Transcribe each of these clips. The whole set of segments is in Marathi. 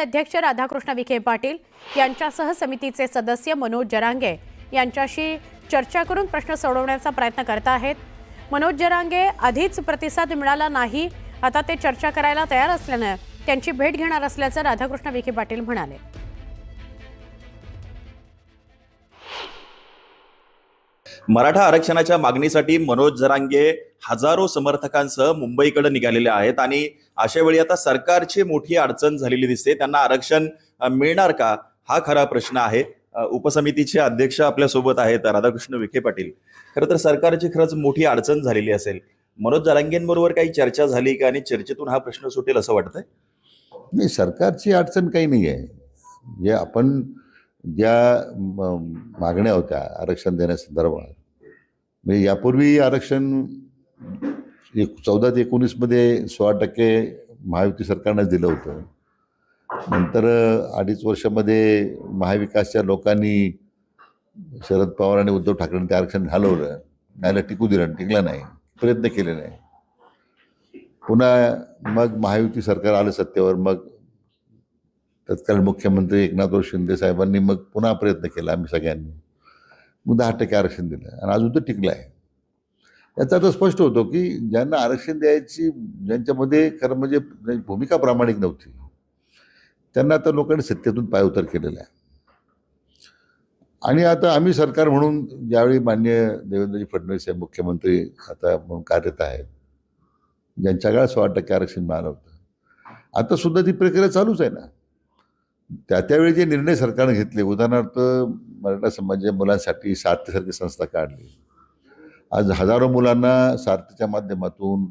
अध्यक्ष राधाकृष्ण विखे पाटील यांच्यासह समितीचे सदस्य मनोज जरांगे यांच्याशी चर्चा करून प्रश्न सोडवण्याचा प्रयत्न करत आहेत। मनोज जरांगे आधीच प्रतिसाद मिळाला नाही, आता ते चर्चा करायला तयार असल्याने त्यांची भेट घेणार असल्याचं राधाकृष्ण विखे पाटील म्हणाले। मराठा आरक्षणाच्या मागणीसाठी मनोज जरांगे हजारो समर्थकांसह मुंबईकडे निघालेले आहेत आणि अशा वेळी आता सरकारची मोठी अडचण झालेली दिसते। त्यांना आरक्षण मिळणार का हा खरा प्रश्न आहे। उपसमितीचे अध्यक्ष आपल्या सोबत आहेत राधाकृष्ण विखे पाटील। खरं तर सरकारची खरंच मोठी अडचण झालेली असेल, मनोज जरांगेंबरोबर काही चर्चा झाली का आणि चर्चेतून हा प्रश्न सुटेल असं वाटतंय? नाही, सरकारची अडचण काही नाही आहे। जे आपण ज्या मागण्या होत्या आरक्षण देण्यासंदर्भात, म्हणजे यापूर्वी आरक्षण 14 ते 19मध्ये 16% महायुती सरकारनं दिलं होतं। नंतर 2.5 वर्षामध्ये महाविकासच्या लोकांनी शरद पवार आणि उद्धव ठाकरेंनी ते आरक्षण घालवलं, न्यायाला टिकू दिलं, टिकलं नाही, प्रयत्न केले नाही। पुन्हा मग महायुती सरकार आलं सत्तेवर, मग तत्कालीन मुख्यमंत्री एकनाथ शिंदे साहेबांनी मग पुन्हा प्रयत्न केला, आम्ही सगळ्यांनी मग 10% आरक्षण दिलं आणि अजून तर टिकलं आहे। याचा अर्थ स्पष्ट होतो की ज्यांना आरक्षण द्यायची, ज्यांच्यामध्ये खरं म्हणजे भूमिका प्रामाणिक नव्हती, त्यांना आता लोकांनी सत्तेतून पायउतार केलेला आहे। आणि आता आम्ही सरकार म्हणून ज्यावेळी माननीय देवेंद्रजी फडणवीस साहेब मुख्यमंत्री आता म्हणून कार्यरत आहेत, ज्यांच्या काळात 16% आरक्षण मिळालं होतं, आता सुद्धा ती प्रक्रिया चालूच आहे ना। त्यावेळी जे निर्णय सरकारने घेतले, उदाहरणार्थ मराठा समाजाच्या मुलांसाठी सारथीसारखी संस्था काढली, आज हजारो मुलांना सारथीच्या माध्यमातून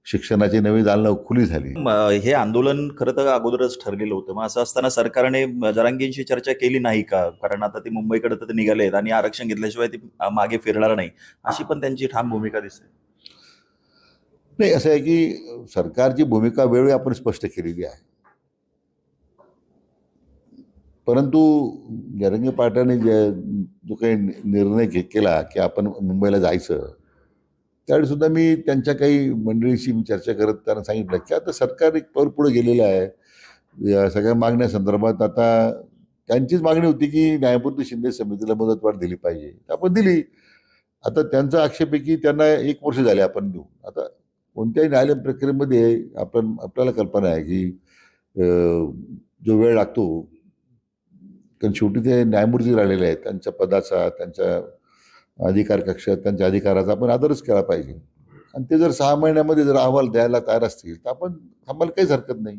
शिक्षणाची नवी दालनं खुली झाली। हे आंदोलन खरं तर अगोदरच ठरलेलं होतं, मग असं असताना सरकारने जरांगेंशी चर्चा केली नाही का? कारण आता ते मुंबईकडे तर निघाले आहेत आणि आरक्षण घेतल्याशिवाय ते मागे फिरणार नाही, अशी पण त्यांची ठाम भूमिका दिसते। नाही, असं आहे की सरकारची भूमिका वेळोवेळी आपण स्पष्ट केलेली आहे, परंतु जरांगे पाटलांनी जो काही निर्णय केला की आपण मुंबईला जायचं, त्यावेळी सुद्धा मी त्यांच्या काही मंडळीशी मी चर्चा करत त्यांना सांगितलं की आता सरकार एक पाऊल पुढे गेलेलं आहे या सगळ्या मागण्यासंदर्भात। आता त्यांचीच मागणी होती की न्यायमूर्ती शिंदे समितीला मुदतवाढ दिली पाहिजे, आपण दिली। आता त्यांचा आक्षेप आहे की त्यांना 1 वर्ष झाले आपण देऊ। आता कोणत्याही न्यायालयीन प्रक्रियेमध्ये आपल्याला कल्पना आहे की जो वेळ लागतो, कारण शेवटी ते न्यायमूर्ती राहिलेले आहेत, त्यांच्या पदाचा, त्यांच्या अधिकार कक्षात त्यांच्या अधिकाराचा आपण आदरच केला पाहिजे। आणि ते जर 6 महिन्यामध्ये जर अहवाल द्यायला तयार असतील तर आपण थांबायला काहीच हरकत नाही।